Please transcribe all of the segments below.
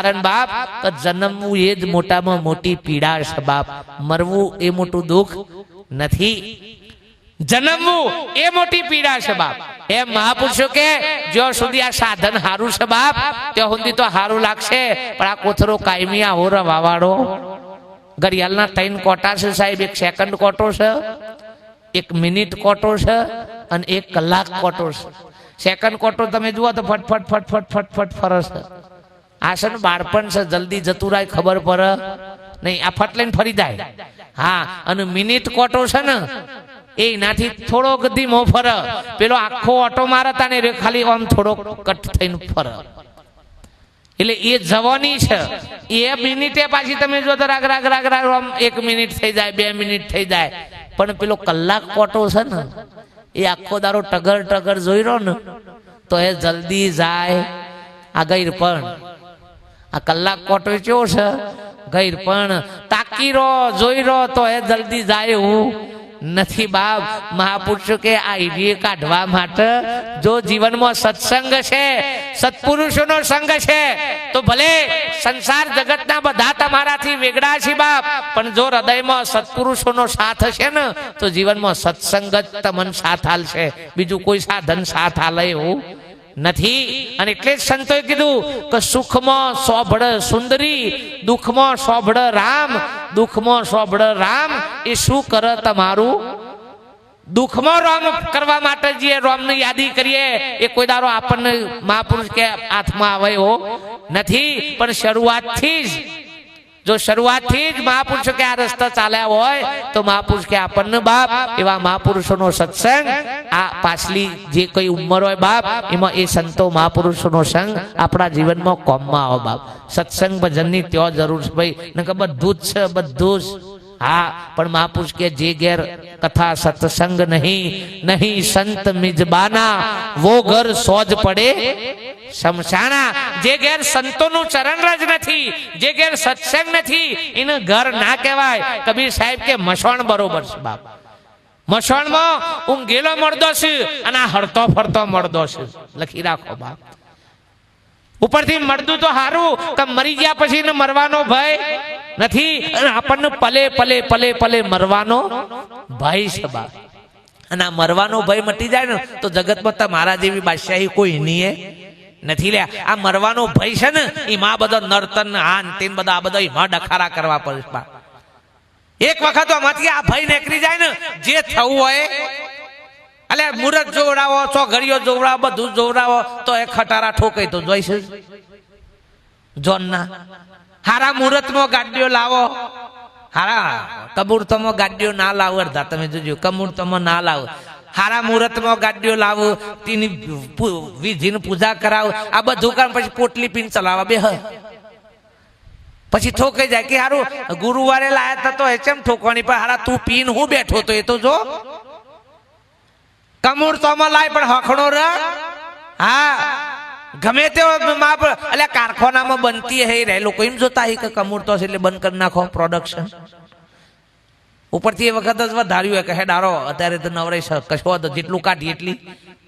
કારણ બાપ કે જન્મવું એ જ મોટામાં મોટી પીડા છે બાપ, મરવું એ મોટું દુઃખ નથી, જન્મવું એ મોટી પીડા છે બાપ. એમ મહાપુરુષો કે જ્યાં સુધી આ સાધન હારું છે બાપ ત્યાં સુધી તો હારું લાગશે, પણ આ કોથરો કાયમી આવો રવાવાળો ઘડિયાળના 3 કોટા છે સાહેબ, 1 સેકન્ડ કોટો છે, 1 મિનિટ કોટો છે અને 1 કલાક કોટો છે. સેકન્ડ કોટો તમે જુઓ તો ફટફટ ફટફટ ફટફટ ફરસ છે. આ છે ને બાળપણ છે, જલ્દી જતું રાય ખબર પડે નહીં, આ ફટ લઈને ફરી જાય. હા, અને મિનિટ કોટો છે ને એ એનાથી થોડો ધીમો ફરે, પેલો આખો ઓટો મારતા ને ખાલી આમ થોડો કટ થઈને ફરે. એટલે એ જવાની છે એ મિનિટે પાછી તમે જો તો રાગ રાગ રાગ રાગ આમ 1 મિનિટ થઈ જાય, 2 મિનિટ થઈ જાય, પણ પેલો કલાક કોટો છે ને એ આખો દારો ટગર ટગર જોઈ રહ્યો ને તો એ જલ્દી જાય. આ ગઈર પણ આ કલાક કોટો કેવો છે, ગઈર પણ તાકી રહો જોઈ રહો તો એ જલ્દી જાય એવું નથી બાપ. મહાપુરુષો કે આ ઈડીએ કાઢવા માટે જો જીવનમાં સત્સંગ છે, સત્પુરુષોનો સંગ છે, તો ભલે સંસાર જગતના બધા તમારાથી વેગળા છે બાપ, પણ જો હૃદયમાં સત્પુરુષોનો સાથ હશે ને તો જીવનમાં સત્સંગ જ તમને સાથ આલશે, બીજું કોઈ સાધન સાથ આલે એવું નથી. અને એટલે જ સંતોએ કીધું કે સુખમાં સોભળ સુંદરી, દુઃખમાં સોભળ રામ, દુઃખમાં સોભળ રામ એ શું કરે તમારું, દુઃખમાં રામ કરવા માટે જે રામની યાદી કરીએ એ કોઈ દારો આપણને મહાપુરુષ કે હાથમાં આવે એવો નથી. પણ શરૂઆતથી જ જો શરૂઆતથી જ મહાપુરુષો કે આ રસ્તા ચાલ્યા હોય તો મહાપુરુષ કે આપણને બાપ એવા મહાપુરુષોનો સત્સંગ, આ પાછલી જે કઈ ઉંમર હોય બાપ એમાં એ સંતો મહાપુરુષોનો સંગ આપણા જીવનમાં કોમમાં આવે બાપ. સત્સંગ ભજનની ત્યાં જરૂર છે ભાઈ, નકર બધું જ છે બધું જ. હા, પણ મહાપુરુષ કે જે ઘેર કથા સત્સંગ નહીં, નહીં સંત મિજબાના વો ઘર સોજ પડે શમશાના. જે ઘેર સંતોનું ચરણ રજ નથી, જે ઘેર સત્સંગ નથી એને ઘર ના કહેવાય. કબીર સાહેબ કે મસોણ બરોબર છે બાપ, મસોણમાં ઊંઘેલો મળદો છે અને આ હરતો ફરતો મળદો છે, લખી રાખો બાપ. ઉપરથી મળદું તો હારું કે મરી ગયા પછી ને મરવાનો ભય નથી, અને આપણને પલે પલે પલે પલે મરવાનો ભય છે બાપ. અને આ મરવાનો ભય મટી જાય ને તો જગતમાં તમારા જેવી બાદશાહી કોઈ નહીં નથી લે. આ મરવાનો ભય છે ને એમાં બધો નર્તન હાન તેન બધા આ બધા એમાં ડખારા કરવા પડે બા. એક વખત આમાંથી આ ભય નીકળી જાય ને જે થવું હોય, એટલે મુહૂર્ત જોવડાવો, ચોઘડીઓ જોવડાવો, બધું જોવડાવો તો એ ખટારા ઠોકાય તો જોઈશે જોનના. હારા મુહૂર્તમાં ગાડીઓ લાવો, હારા કમૂર્તમાં ગાડીઓ ના લાવો, અડધા તમે જોજો કમૂર્તમાં ના લાવો, હારા મુહૂર્તમાં ગાડીઓ લાવો, તેની વિધિની પૂજા કરાવો, આ બધું કામ પછી પોટલી પીને ચલાવવા બે પછી ઠોકાઈ જાય કે હારું ગુરુવારે લાયા હતા તો એમ ઠોકવાની, પણ હારા તું પીન હું બેઠો તો એ તો જો કમૂર્તોમાં લાય પણ હખણો ર. હા, ગમે તેવો એટલે કારખાનામાં બનતી હે રે લોકો એમ જોતા હે કે કમૂર્તો છે એટલે બંધ કરી નાખો પ્રોડક્શન. ઉપરથી એ વખત જ વધાર્યું હોય કે હે ડારો અત્યારે તો નવરાઈ કશો જેટલું કાઢી એટલી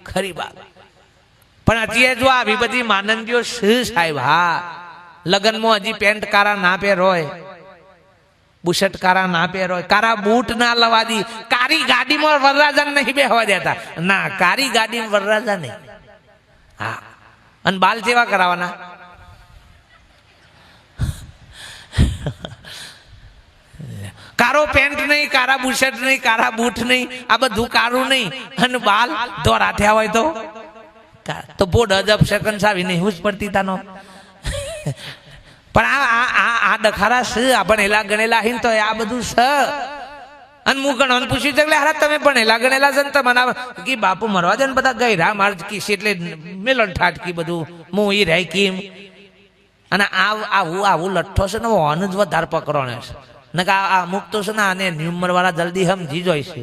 ખરી બાત. પણ અત્યારે જો આવી બધી માનંદીઓ છે સાહેબ. હા, લગ્નમાં હજી પેન્ટ કારા ના પહેરોય, બુશર્ટ કારા ના પહેરોય, કારા બૂટ ના લવા દી, કારી ગાડીમાં વરરાજા નહીં બેહવા દેતા ના, કારી ગાડીમાં વરરાજા નહીં. હા, અને બાલ જેવા કરાવવાના, કારો પેન્ટ નહીં, કારા બુશર્ટ નહીં, કારા બૂટ નહીં, આ બધું કારું નહીં, અને બાલ દોરા થયા હોય તો બોડ અજબ સેકન્ડ સાવી નહીં હું જ પડતી તાનો. પણ આ ડખારા છે, આ ભણેલા ગણેલા હિન તો આ બધું છે. અને હું ગણવાનું પૂછ્યું એટલે હારા તમે ભણેલા ગણેલા છે ને તમને કે બાપુ મરવા દે ને બધા ગઈ રા માર કીશ એટલે મેલન ઠાટકી બધું હું એ રહી કેમ. અને આવું લઠ્ઠો છે ને ઓન જ વધારે પકડવાનો છે ને કે આ અમુક તો છે ને આને ઉંમર વાળા જલ્દી સમજી જાય છે.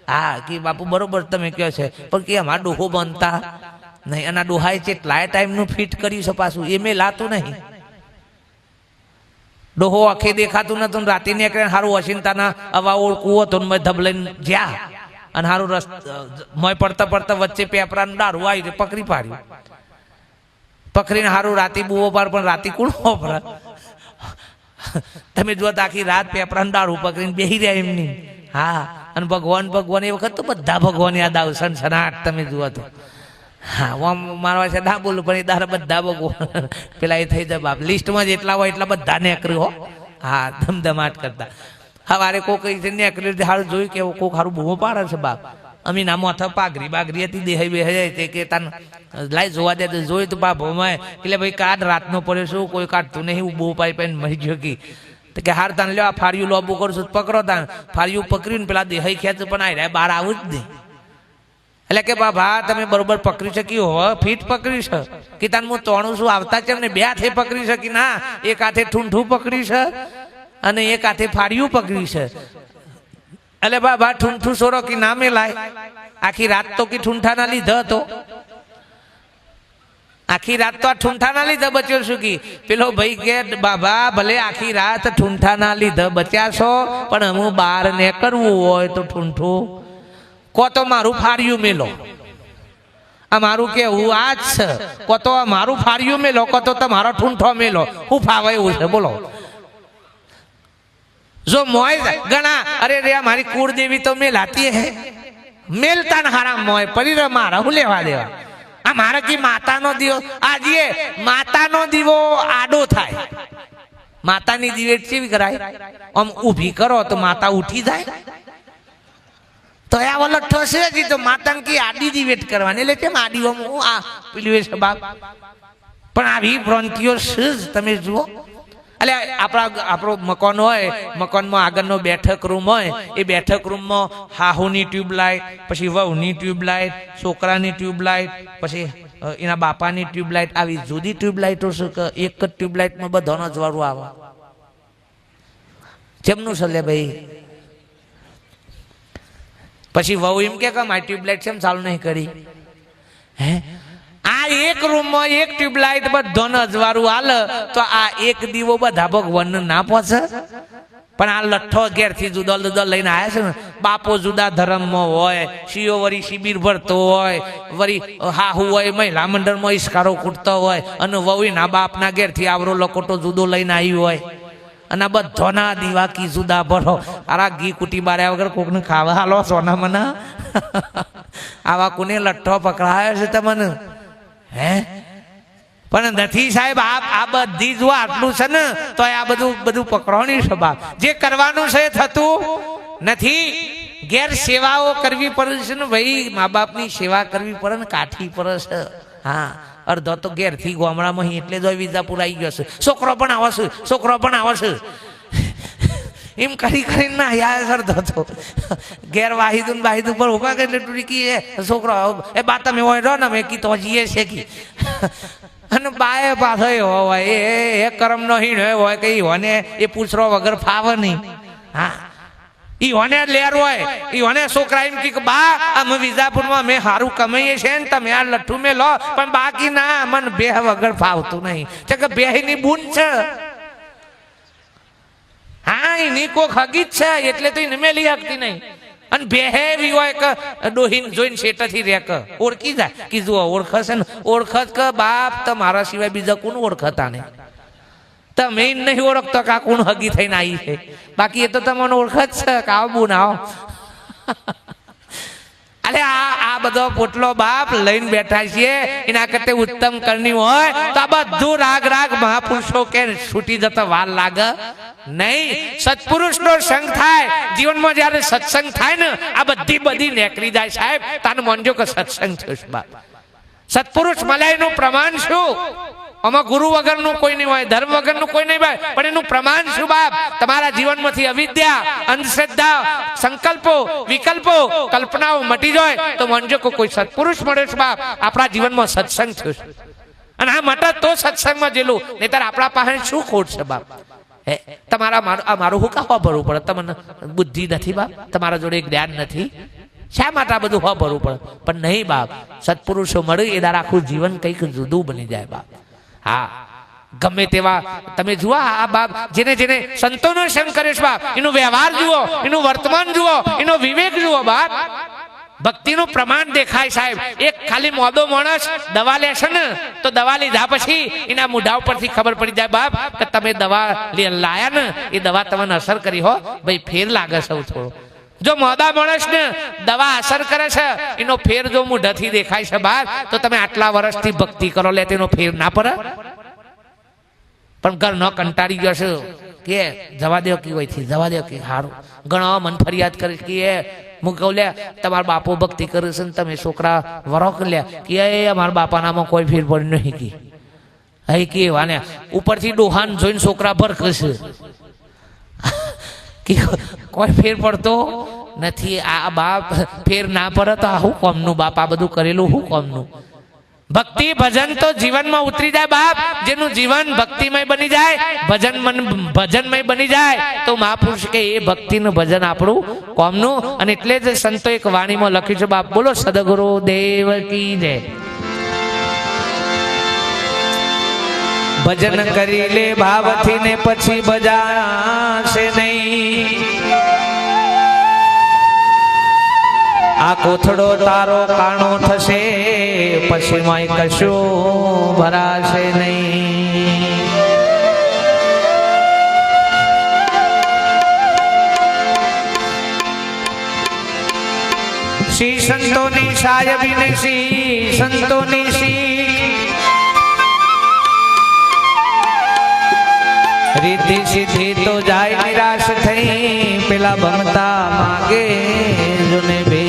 હા, કે બાપુ બરોબર તમે કહો છે, પણ કે અમારા ડોહો બનતા નહીં, અને ડોહાએ કેટલાય ટાઈમનું ફિટ કર્યું છે પાછું એ મેં લાતું નહીં. ડોહો આખે દેખાતું નતું, રાતે નીકળે સારું અશિંતાના અવા ઓળકું હતું મેં ધબલાઈને જ્યાં અને સારું રસ્તા મોય પડતા પડતા વચ્ચે પેપરાનું દારૂ આવી પકડી પાડ્યું. પકડીને હારું રાતી બુવો પાડ, પણ રાતી કોણ વાપરે? તમે જો આખી રાત પેપરાનું દારૂ પકડીને બેસી રહ્યા એમની. હા, અને ભગવાન ભગવાન એ વખત તો બધા ભગવાન યાદ આવે સનસનાટ. તમે જુઓ તો હા, ઓમ મારવા છે ના બોલું, પણ એ દારા બધા ભગવાન પેલા એ થઈ જાય બાપ. લિસ્ટમાં જેટલા હોય એટલા બધા નેકર્યું હો. હા, ધમધમાટ કરતા. હવારે કોક નેકર્યું સારું જોયું કે કોક સારું બૂમો પાડે છે બાપ. અમે ના મોથા પાઘરી બાઘરી હતી દેહાઈ બેહાઈ તે કે તાન લાઈ જોવા દે. તો જોયું તો બાપ ભમાય એટલે ભાઈ કાઢ રાતનો પડ્યો શું, કોઈ કાઢતું નહીં. બહુ પાઈ પાઈને મરી ગયો કે કે હાર તાન લ્યો આ ફાર્યું લોબુ કરશું પકડો. તાન ફાર્યું પકડ્યું પેલા દેહાઈ ખેંચ પણ આ બહાર આવું જ નહીં. એટલે કે બાબા તમે બરોબર પકડી શકી હો, ફીટ પકડી છે કે તાન હું તોણું છું આવતા છે ને બે હાથે પકડી શકી ના. એક હાથે ઠૂંઠું પકડી છે અને એક હાથે ફાર્યું પકડી છે. એટલે બાબા ઠૂંઠું સોરો કે ના મેલાય. આખી રાત તો કે ઠૂંઠા ના લીધા હતો, આખી રાત તો આ ઠૂંઠા ના લીધા બચ્યો શું કી. પેલો ભાઈ કે બાબા ભલે આખી રાત ઠૂંઠા ના લીધા બચ્યા છો, પણ હું બહાર ને કરવું હોય તો ઠૂંઠું કો તો મારું ફાર્યું મેલો. આ મારું કેવું આ જ છે. કો તો મારું ફાર્યું મેલો, કો તો તમારો ઠૂંઠો મેલો. હું ફાવે એવું છે બોલો. જો મોય ગણા અરે રે મારી કુળદેવી તો મેલાતી હે, મેલતા ને હારા મોય પડી રે મારા હું લેવા દેવા. આ મારા કી માતાનો દીવો આજે માતાનો દીવો આડો થાય. માતાની દિવેટ કેવી કરાય? આમ ઊભી કરો તો માતા ઉઠી જાય. તો આ ઓલો ઠસે જ તો માતાને કી આડી દિવેટ કરવાની. એટલે કેમ આડી હું આ પેલી છે બાપ. પણ આવી ભ્રાંતિઓ છે જ. તમે જુઓ એટલે આપણો મકાન હોય, મકાનમાં આગળનો બેઠક રૂમ હોય, એ બેઠક રૂમમાં હાહુની ટ્યુબલાઇટ, પછી વહુની ટ્યુબલાઇટ, છોકરાની ટ્યુબલાઇટ, પછી એના બાપાની ટ્યુબલાઇટ, આવી જુદી ટ્યુબલાઇટો છે કે એક જ ટ્યુબલાઇટમાં બધાનો જ વારું આવે. કેમનું છે લે ભાઈ? પછી વહુ એમ કે મારી ટ્યુબલાઇટ કેમ ચાલુ નહીં કરી? હે આ એક રૂમમાં એક ટ્યુબલાઇટ બધાને અજવાળું હાલ તો આ એક દીવો બધા ભગવાન ના પહોંચે. પણ આ લઠ્ઠો ઘેરથી જુદા જુદા લઈને આવ્યા છે ને. બાપો જુદા ધર્મમાં હોય, શિયો વળી શિબિર ભરતો હોય, વળી હાહુ હોય મહિલા મંડળમાં ઈસ્કારો કૂટતો હોય, અને વહુ ના બાપના ઘેરથી આવરો લકોટો જુદો લઈને આવ્યું હોય. અને બધાના દીવા કી જુદા ભરો. આરા ઘી કુટી બાર્યા વગર કોકને ખાવા હાલો સોના મના. આવા કોને લઠ્ઠો પકડાયો છે તમને? હે પણ નથી સાહેબ. આ બધી જો આટલું છે ને તો આ બધું પકડવાની છે બાપ. જે કરવાનું છે થતું નથી. ઘેર સેવાઓ કરવી પડે છે ને ભાઈ. મા બાપની સેવા કરવી પડે ને કાઠી પડે છે. હા, અડધો તો ઘેરથી ગામડામાં એટલે જ વિજાપુર આવી ગયો છે. છોકરો પણ આવશે, છોકરો પણ આવશે એમ કરી કરીને ના યાર અડધો તો ઘેર વાહિદું વાહિદું પર ઉભા એટલે ટૂંકી છોકરો એ બા તમે હોય રહો ને મેં કીધો હજી એ શેકી. અને બાએ પાછો હોય એ કર્મનો હીણ હોય કે હોને એ પૂછરો વગર ફાવે નહીં. હા, ઈ હોને લેર હોય, ઈ હોને છોકરા એમ કે બા અમે વિજાપુરમાં મેં સારું કમાઈએ છે ને તમે આ લઠ્ઠું મેં લો. પણ બાકી ના મને બે વગર ફાવતું નહીં. કે બેહની બૂન છે. હા, એની કોક હગી જ છે એટલે તો એને મેલી હકતી નહીં. અને બેહેવી હોય કે ડોહીને જોઈને શેઠથી રે કે ઓળખી જાય કે જુઓ ઓળખશે ને. ઓળખત કે બાપ તમારા સિવાય બીજા કોણ ઓળખતા નહીં. તમે નહીં ઓળખતો કે આ કોણ હગી થઈને આવી છે. બાકી એ તો તમને ઓળખત છે કે આવો બુન આવો. અરે આ બધો પોટલો બાપ લઈને બેઠા છીએ. એના કરતે ઉત્તમ કરની હોય તો આ બધું રાગ રાગ મહાપુરુષો કે છૂટી જતા વાર લાગે નહીં. સત્પુરુષનો સંગ થાય જીવનમાં. જયારે સત્સંગ થાય ને આ બધી નેકરી જાય સાહેબ. તાને માનજો કે સત્સંગ થયો છે બાપ. સત્પુરુષ મલાઈનું પ્રમાણ શું? આમાં ગુરુ વગરનું કોઈ નહીં હોય, ધર્મ વગરનું કોઈ નહીં હોય, પણ એનું પ્રમાણ શું બાપ? તમારા જીવનમાંથી અવિદ્યા, અંધશ્રદ્ધા, સંકલ્પો, વિકલ્પો, કલ્પનાઓ મટી જાય તો માનજો કે કોઈ સત્પુરુષ મળે છે બાપ. આપણા જીવનમાં સત્સંગ થયો છે. અને આ મટા તો સત્સંગમાં જેલું નહીતર આપણા પાસે શું ખોટ છે બાપ? તમારા મારું હું કાં ભરવું પડે? તમને બુદ્ધિ નથી બાપ? તમારા જોડે જ્ઞાન નથી? શા માટે આ બધું ભરવું પડે? પણ નહીં બાપ. સત્પુરુષો મળે એ દાર આખું જીવન કંઈક જુદું બની જાય બાપ. હા, ગમે તેવા તમે જુઓ આ બાપ જેને જેને સંતોનો સંગ કરે છે બાપ. એનો વ્યવહાર જુઓ, એનું વર્તમાન જુઓ, એનો વિવેક જુઓ બાપ. ભક્તિનું પ્રમાણ દેખાય સાહેબ. એક ખાલી મોદો માણસ દવા લેશે ને તો દવા લીધા પછી એના મોઢા ઉપરથી ખબર પડી જાય બાપ કે તમે દવા લાયા ને એ દવા તમને અસર કરી હો ભાઈ, ફેર લાગે છે થોડો. જો મોદા માણસ ને દવા અસર કરે છે એનો ફેર જો મોઢાથી દેખાય છે બાપ, તો તમે આટલા વર્ષથી ભક્તિ કરો લે તેનો ફેર ના પડે. પણ ઘરનો કંટાળી ગયો છે કે જવા દો કે હોય જવા દો કે સારું. ઘણો મન ફરિયાદ કરે કે હું કહું લે તમારા બાપો ભક્તિ કરે છે ને તમે છોકરા વરો લે કે અમારા બાપાનામાં કોઈ ફેર પડી નહીં કી હઈ કે વાને ઉપરથી ડોહાન જોઈને છોકરા ભર કરશે કે કોઈ ફેર પડતો નથી. આ બાપ ફેર ના પડે તો આ શું કોમનું બાપ, આ બધું કરેલું શું કોમનું. ભક્તિ ભજન તો જીવનમાં ઉતરી જાય બાપ. જેનું જીવન ભક્તિમય બની જાય, ભજનમય બની જાય તો મહાપુરુષ કે એ ભક્તિનું ભજન આપણું કોમનું. અને એટલે જ સંતો એક વાણીમાં લખ્યું છે બાપ, બોલો સદગુરુ દેવ કી જય. ભજન કરી લે ભાવથી ને પછી બજાશે નહીં, આ કોથળો તારો કાણો થશે પછી માય કશું ભરાશે નહીં. શ્રી સંતોની સાહેબીને શ્રી સંતોની શ્રી રીતિ સીધી તો જાય નિરાશ થઈ, પેલા ભમતા માગે જોને બે.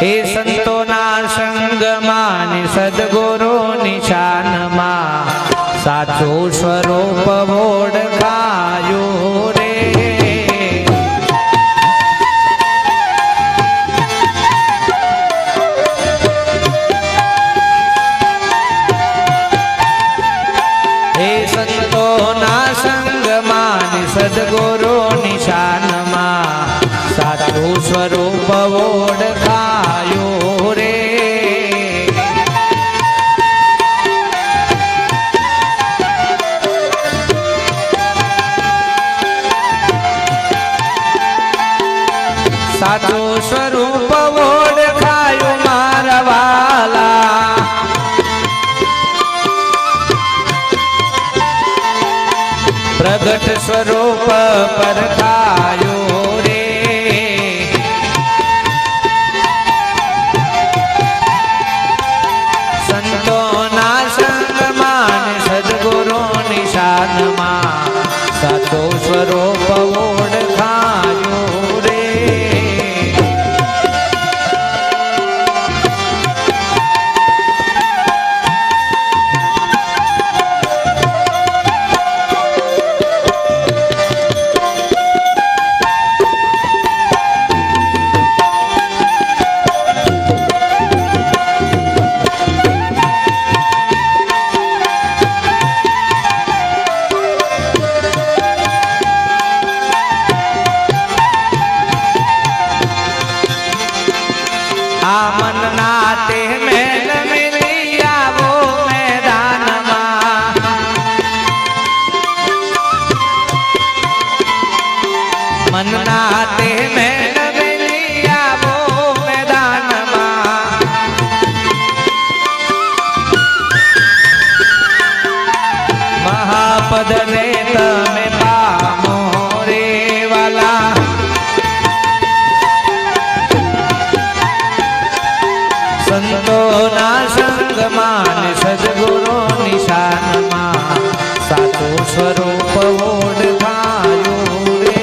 હે સંતોના સંગમાં સદગુરુ નિશાનમાં સાચું સ્વરૂપ ઓળખાયું રે. હે સંતોના સંગમાં સદગુરુ નિશાનમાં સાચું સ્વરૂપ ઓળખાયું રે. સાચું સ્વરૂપ ઓળખાયું મારા વાલા, પ્રગટ સ્વરૂપ પરખાયું રે. સંતોના સંગમાં સદગુરુ નિશાનમાં સાચું સ્વરૂપ ઓળખાયું રે. આ મનના તે મેલ મિલી આવો મેદાનમાં, મનના તે મેલ મિલી આવો મેદાનમાં. મહાપદ ને તમે પામો રે વાલા, સંતોના સંગમાં સદગુરુ નિશાનમાં સાચું સ્વરૂપ ઓળખાયું રે.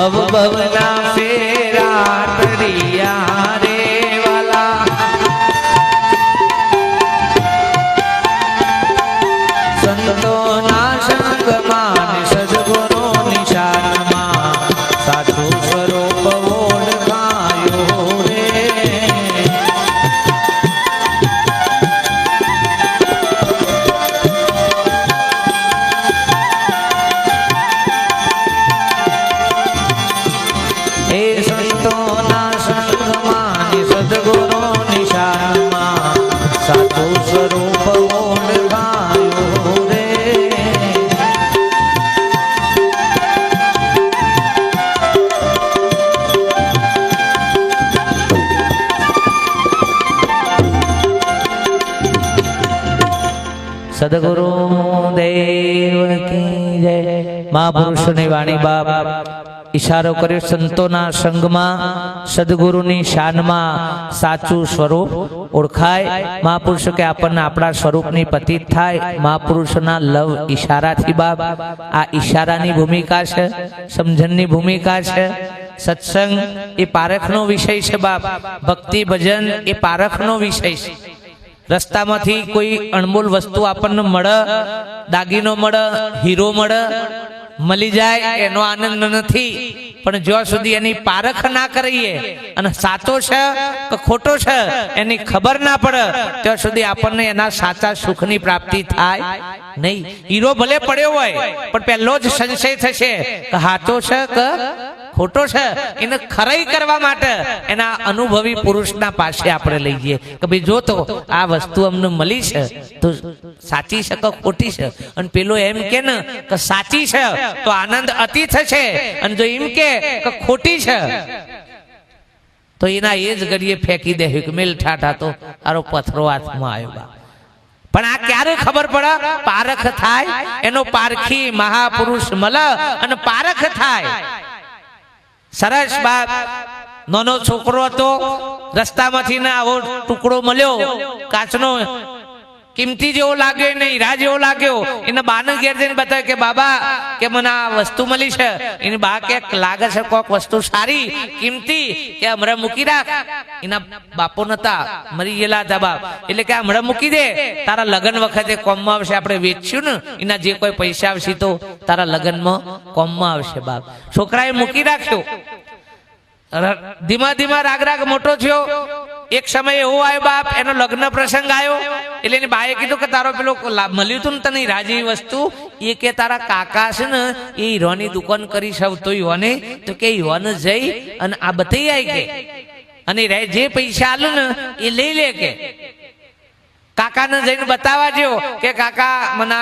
ભવ ભવના ફેરા તરિયા રે વાલા સંતોના સંગમાં સદગુરુ નિશાનમાં સાચું સ્વરૂપ ઓળખાયો રે એ સંતોના સંગમાં સદગુરુ નિશાનમાં સાચું સ્વરૂપ ઓળખાયો રે સદગુરુ દેવ કી જય મહાપુરુષોની વાણી બાપ ઈશારો કર્યો સંતોના સંગમાં સદગુરુની શાનમાં સાચું સ્વરૂપ ઓળખાય મહાપુરુષો કે આપણને આપણા સ્વરૂપની પ્રતીત થાય મહાપુરુષોના લવ ઈશારાથી બાપ આ ઈશારાની ભૂમિકા છે સમજણની ભૂમિકા છે સત્સંગ એ પારખનો વિષય છે બાપ ભક્તિ ભજન એ પારખનો વિષય છે રસ્તામાંથી કોઈ અણમોલ વસ્તુ આપણને મળે દાગીનો મળે હીરો મળે મળી જાય એનો આનંદ નથી પણ જ્યાં સુધી એની પારખ ના કરીએ અને સાચો છે કે ખોટો છે એની ખબર ના પડે ત્યાં સુધી આપણને એના સાચા સુખની પ્રાપ્તિ થાય નહીં હીરો ભલે પડ્યો હોય પણ પહેલો જ સંશય થશે કે સાચો છે કે ખોટો છે એને ખરાઈ કરવા માટે એના અનુભવી પુરુષના પાસે આપણે લઈ જઈએ કે ભાઈ જો તો આ વસ્તુ અમને મળી છે તો સાચી છે કે ખોટી છે અને પેલો એમ કે ને કે સાચી છે તો આનંદ અતિ થશે અને જો એમ કે ખોટી છે તો એના એ જ ઘડીએ ફેંકી દે કે મેલ ઠાઠા તો આરો પથરો હાથમાં આવ્યો પણ આ ક્યારે ખબર પડે પારખ થાય એનો પારખી મહાપુરુષ મળે અને પારખ થાય સરસ બાપ નાનો છોકરો હતો રસ્તામાંથી ના આવો ટુકડો મળ્યો કાચનો કિંમતી જેવો લાગ્યો ને હીરા જેવો લાગ્યો એને બાને ઘેર જઈને બતાવે કે બાબા કે મને આ વસ્તુ મળી છે એની બા કે લાગે છે કોક વસ્તુ સારી કિંમતી કે હમણાં મૂકી રાખ એના બાપો નતા મરી ગયેલા હતા બાપ એટલે કે હમણાં મૂકી દે તારા લગ્ન વખતે કોમમાં આવશે આપણે વેચ્યું ને એના જે કોઈ પૈસા આવશે તો તારા લગ્નમાં કોમમાં આવશે બાપ છોકરાએ મૂકી રાખ્યો ધીમા ધીમા રાગ રાગ મોટો થયો એક સમય એવો આવ્યો બાપ એનો લગ્ન પ્રસંગ આવ્યો એટલે એની બાએ કીધું કે તારો પેલો મળ્યું તું ને તને રાજી વસ્તુ એ કે તારા કાકા છે ને એ હીરાની દુકાન કરી સવતો હીરાને તો કે હીરાને જઈ અને આ બતાઈ આવી કે અને જે પૈસા આલે ને એ લઈ લે કે કાકાને જઈને બતાવવા જો કે કાકા મને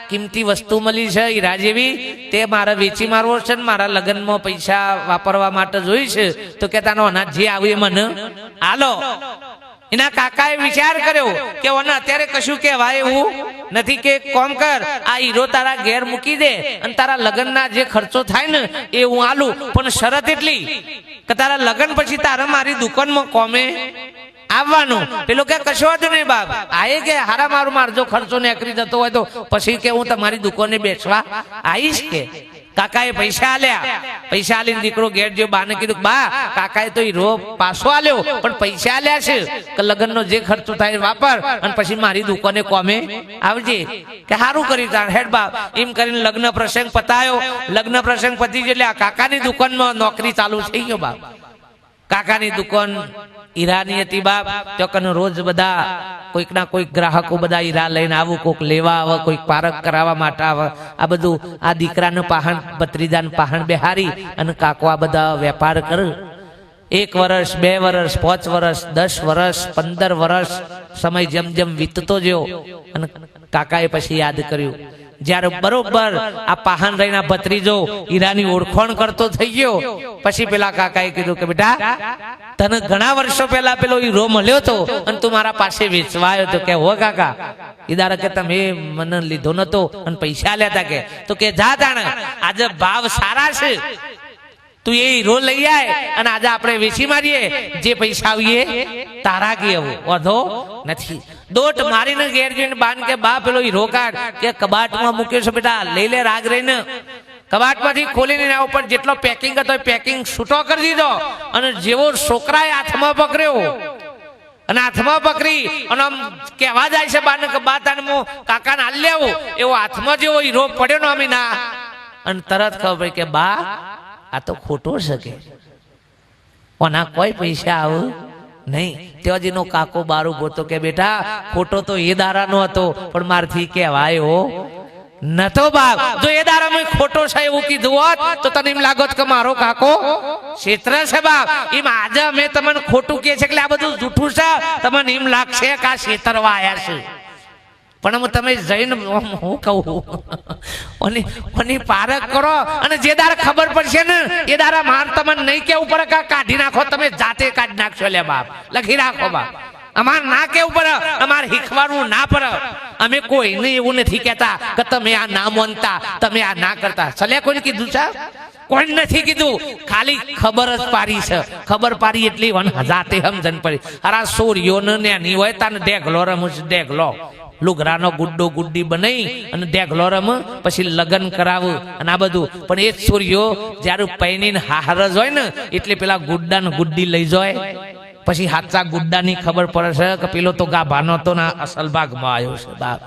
કિંમતી વસ્તુ મળી છે હીરા જેવી તે મારે વેચી મારવો છે ને મારા લગ્નમાં પૈસા વાપરવા માટે જોઈ છે તો કે તાનો અનાજ જે આવ્યું મને આલો એના કાકાએ વિચાર કર્યો કે ઓને અત્યારે કશું કહેવાય એવું નથી કે કોમ કર આ હીરો તારા ઘેર મૂકી દે અને તારા લગ્નના જે ખર્ચો થાય ને એ હું આલું પણ શરત એટલી કે તારા લગ્ન પછી તારે મારી દુકાનમાં કોમે આવવાનું પેલો કે કશો વાંધો નહીં બાપ આયે કે હારા મારું મારજો ખર્ચો નીકળી જતો હોય તો પછી કે હું તમારી દુકાને બેસવા આવીશ કે કાકાએ પૈસા આલ્યા પૈસા આલીને દીકરો ઘેર જો બાને કીધું બા કાકાએ તો હીરો પાછો આલ્યો પણ પૈસા આલ્યા છે કે લગ્નનો જે ખર્ચો થાય વાપર અને પછી મારી દુકાને કોમે આવજે કે સારું કર્યું તાણ હેડ બાપ એમ કરીને લગ્ન પ્રસંગ પતાયો લગ્ન પ્રસંગ પતી એટલે આ કાકાની દુકાનમાં નોકરી ચાલુ થઈ ગયો બાપ કાકાની દુકાન હીરાની હતી બાપ તો કને રોજ બધા કોઈક ના કોઈક ગ્રાહકો બધા હીરા લઈને આવું કોઈક લેવા આવે કોઈક પારખ કરાવવા માટે આવે આ બધું આ દીકરાનું પાહણ ભત્રીજાને પાહણ બેહારી અને કાકો આ બધા વેપાર કરે 1 વર્ષ 2 વર્ષ 5 વર્ષ 10 વર્ષ 15 વર્ષ સમય જેમ જેમ વીતતો ગયો અને કાકાએ પછી યાદ કર્યું જ્યારે બરોબર આ પાહન રહીના ભત્રીજો હીરાની ઓળખાણ કરતો થઈ ગયો પછી પેલા કાકાએ કીધું કે બેટા તને ઘણા વર્ષો પહેલા પેલો હીરો મળ્યો તો અને તું મારા પાસે વેચવા આવ્યો તો કે હો કાકા ઈદારા કે તમે મને લીધો નતો અને પૈસા લેતા કે તો કે જા તાણે આજે ભાવ સારા છે તું એ હીરો લઈ આય અને આજે આપણે વેચી મારીએ જે પૈસા આવીએ તારા કે એવું વધો નથી દોટ મારીને ઘેર જઈને બાન કે બા પેલો હીરો કાઢ કે કબાટમાં મૂક્યો છે બેટા લઈ લે રાગ રહીને કબાટમાંથી ખોલીને એના ઉપર જેટલો પેકિંગ હતો પેકિંગ છૂટો કરી દીધો અને જેવો છોકરાએ હાથમાં પકડ્યો અને હાથમાં પકડી અને આમ કહેવા જાય છે બાને કે બા તાને હું કાકાને હાલ લેવું એવો હાથમાં જેવો હીરો પડ્યો ને અમીના અને તરત ખબર પડી કે બા આ તો ખોટો છે કે ઓના કોઈ પૈસા આવું નહીં. ત્યાંજીનો કાકો બારું ગોતો કે બેટા ખોટો તો એ દારાનો હતો પણ મારથી કહેવાયો નતો બાપ. જો એ દારામાં ખોટો છે એવું કીધું હોત તો તને એમ લાગોત કે મારો કાકો ક્ષેત્ર છે બાપ. એમ આજે અમે તમને ખોટું કહે છે એટલે આ બધું જૂઠું છે તમને એમ લાગશે કે આ ક્ષેત્રવા આવ્યા છે પણ હું તમે જઈને હું કહું ઓની પારખ કરો અને જે દારા ખબર પડશે ને એ દારા માર તમને નહીં કેવું પડે કે કાઢી નાખો તમે જાતે કાઢી નાખશો લે બાપ. લખી રાખો બાપ. અમાર ના કેવું પડે અમારે શીખવાનું ના પડે. અમે કોઈને એવું નથી કહેતા કે તમે આ ના માનતા તમે આ ના કરતા. સલે કોઈને કીધું છે? કોઈ નથી કીધું. ખાલી ખબર જ પારી છે. ખબર પારી એટલી વન જાતે સમજણ પડી. અરા સોરીઓ ને ની હોય તાને ડેગલો રમું ડેગલો લુગરાનો ગુડ્ડો ગુડ્ડી બનાવી અને ડેગલો રમ પછી લગ્ન કરાવું અને આ બધું. પણ એ જ સૂર્યો જયારે પૈણીને હાર જ હોય ને એટલે પેલા ગુડ્ડા ને ગુડ્ડી લઈ જાય પછી હાચા ગુડ્ડાની ખબર પડે છે કે પેલો તો ગાભાનો તો ના અસલ ભાગમાં આવ્યો છે બાપ.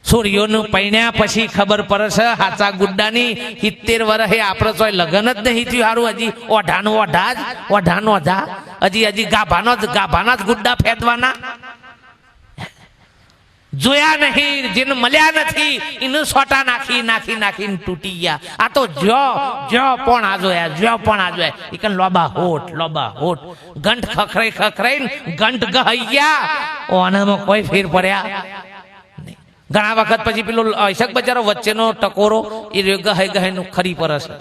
સૂર્યોનું પૈણ્યા પછી ખબર પડે છે હાચા ગુડ્ડાની. 70 વર્ષે આપણે તો લગ્ન જ નહીં થયું સારું. હજી ઓઢાનું ઓઢા જ ઓઢાનો ઓઢા હજી ગાભાના જ ગુડ્ડા ફેદવાના જોયા નહીં. જેને મળ્યા નથી એનું સોટા નાખીને તૂટી ગયા. આ તો જો પણ આ જોયા એ કન લોબા હોટ ઘંટ ખખરાઈ ઘંટ ગહી ગયા. ઓનામાં કોઈ ફેર પડ્યા ઘણા વખત પછી પેલો અશક બજારો વચ્ચેનો ટકોરો એ ગહે નું ખરી પર છે.